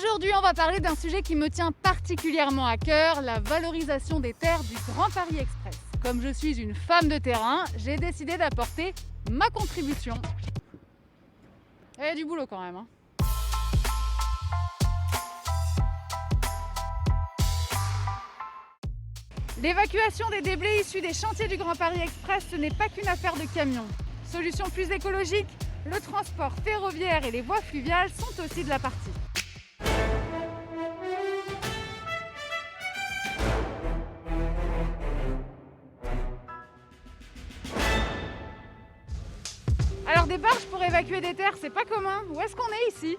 Aujourd'hui, on va parler d'un sujet qui me tient particulièrement à cœur, la valorisation des terres du Grand Paris Express. Comme je suis une femme de terrain, j'ai décidé d'apporter ma contribution. Il y a du boulot quand même, hein. L'évacuation des déblais issus des chantiers du Grand Paris Express, ce n'est pas qu'une affaire de camions. Solution plus écologique, le transport ferroviaire et les voies fluviales sont aussi de la partie. Alors des barges pour évacuer des terres, c'est pas commun. Où est-ce qu'on est ici ?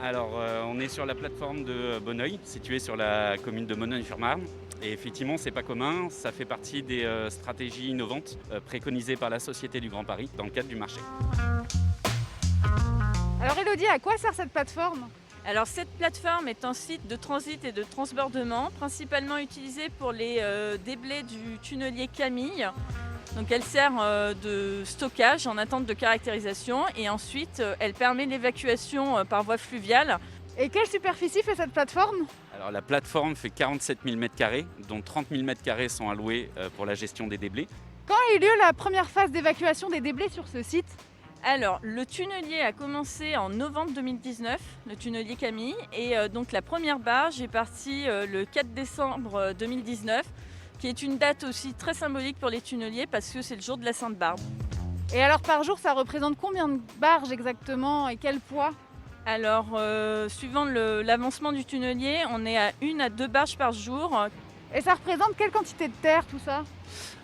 Alors, on est sur la plateforme de Bonneuil, située sur la commune de Bonneuil-sur-Marne. Et effectivement, c'est pas commun, ça fait partie des stratégies innovantes préconisées par la Société du Grand Paris dans le cadre du marché. Alors Elodie, à quoi sert cette plateforme ? Alors cette plateforme est un site de transit et de transbordement, principalement utilisé pour les déblais du tunnelier Camille. Donc elle sert de stockage en attente de caractérisation et ensuite elle permet l'évacuation par voie fluviale. Et quelle superficie fait cette plateforme ? Alors la plateforme fait 47 000 m², dont 30 000 m² sont alloués pour la gestion des déblais. Quand a eu lieu la première phase d'évacuation des déblais sur ce site ? Alors le tunnelier a commencé en novembre 2019, le tunnelier Camille, et donc la première barge est partie le 4 décembre 2019, qui est une date aussi très symbolique pour les tunneliers parce que c'est le jour de la Sainte-Barbe. Et alors par jour, ça représente combien de barges exactement et quel poids ? Alors, suivant l'avancement du tunnelier, on est à 1 à 2 barges par jour. Et ça représente quelle quantité de terre tout ça ?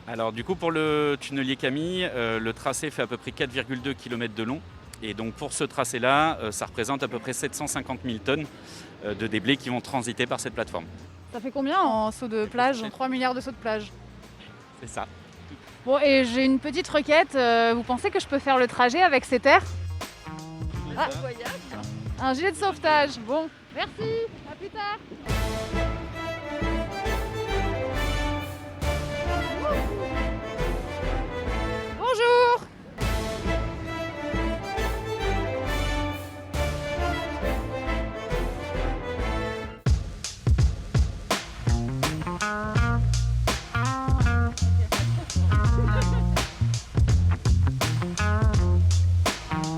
Alors du coup, pour le tunnelier Camille, le tracé fait à peu près 4,2 km de long. Et donc pour ce tracé-là, ça représente à peu près 750 000 tonnes de déblais qui vont transiter par cette plateforme. Ça fait combien en sauts de plage ? 3 milliards de sauts de plage. C'est ça. Bon, et j'ai une petite requête. Vous pensez que je peux faire le trajet avec ces terres ? Ah, un gilet de sauvetage. Bon, merci. À plus tard. Bonjour.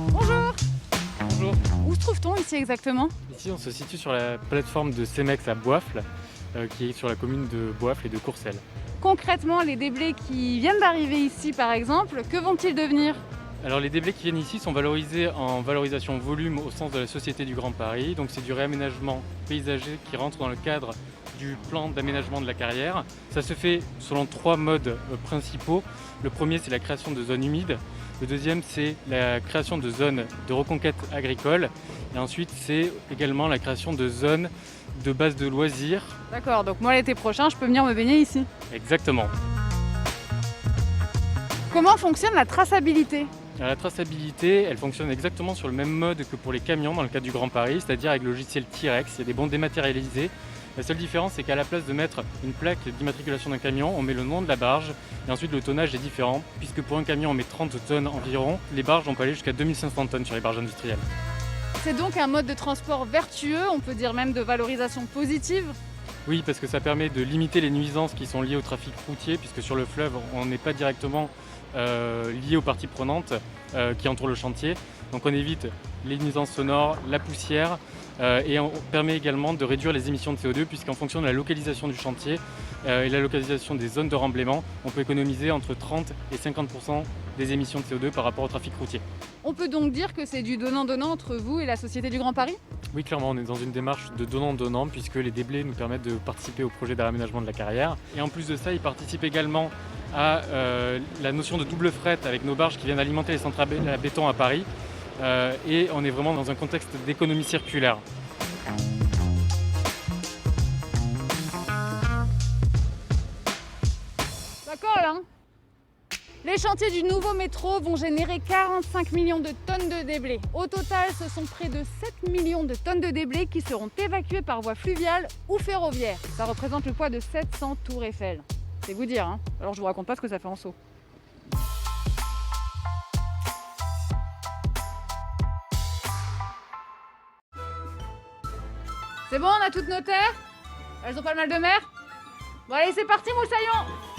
Bonjour. Bonjour. Où se trouve-t-on ici exactement ? Ici, on se situe sur la plateforme de Cemex à Boifle, qui est sur la commune de Boifle et de Courcelles. Concrètement, les déblais qui viennent d'arriver ici, par exemple, que vont-ils devenir ? Alors, les déblais qui viennent ici sont valorisés en valorisation volume au sens de la Société du Grand Paris. Donc, c'est du réaménagement paysager qui rentre dans le cadre du plan d'aménagement de la carrière. Ça se fait selon 3 modes principaux. Le premier, c'est la création de zones humides. Le deuxième, c'est la création de zones de reconquête agricole. Et ensuite, c'est également la création de zones de base de loisirs. D'accord, donc moi l'été prochain, je peux venir me baigner ici. Exactement. Comment fonctionne la traçabilité ? Alors, la traçabilité, elle fonctionne exactement sur le même mode que pour les camions dans le cadre du Grand Paris, c'est-à-dire avec le logiciel T-Rex. Il y a des bons dématérialisés. La seule différence, c'est qu'à la place de mettre une plaque d'immatriculation d'un camion, on met le nom de la barge et ensuite le tonnage est différent, puisque pour un camion on met 30 tonnes environ, les barges on peut aller jusqu'à 2500 tonnes sur les barges industrielles. C'est donc un mode de transport vertueux, on peut dire même de valorisation positive. Oui, parce que ça permet de limiter les nuisances qui sont liées au trafic routier, puisque sur le fleuve on n'est pas directement lié aux parties prenantes qui entourent le chantier. Donc on évite les nuisances sonores, la poussière, et on permet également de réduire les émissions de CO2 puisqu'en fonction de la localisation du chantier et la localisation des zones de remblaiement, on peut économiser entre 30 et 50% des émissions de CO2 par rapport au trafic routier. On peut donc dire que c'est du donnant-donnant entre vous et la Société du Grand Paris ? Oui, clairement, on est dans une démarche de donnant-donnant puisque les déblais nous permettent de participer au projet d'aménagement de la carrière. Et en plus de ça, ils participent également à la notion de double fret avec nos barges qui viennent alimenter les centrales à béton à Paris. Et on est vraiment dans un contexte d'économie circulaire. D'accord là ? Les chantiers du nouveau métro vont générer 45 millions de tonnes de déblais. Au total, ce sont près de 7 millions de tonnes de déblais qui seront évacuées par voie fluviale ou ferroviaire. Ça représente le poids de 700 tours Eiffel. C'est vous dire, hein. Alors je vous raconte pas ce que ça fait en saut. C'est bon, on a toutes nos terres? Elles ont pas le mal de mer? Bon allez, c'est parti, moussaillon!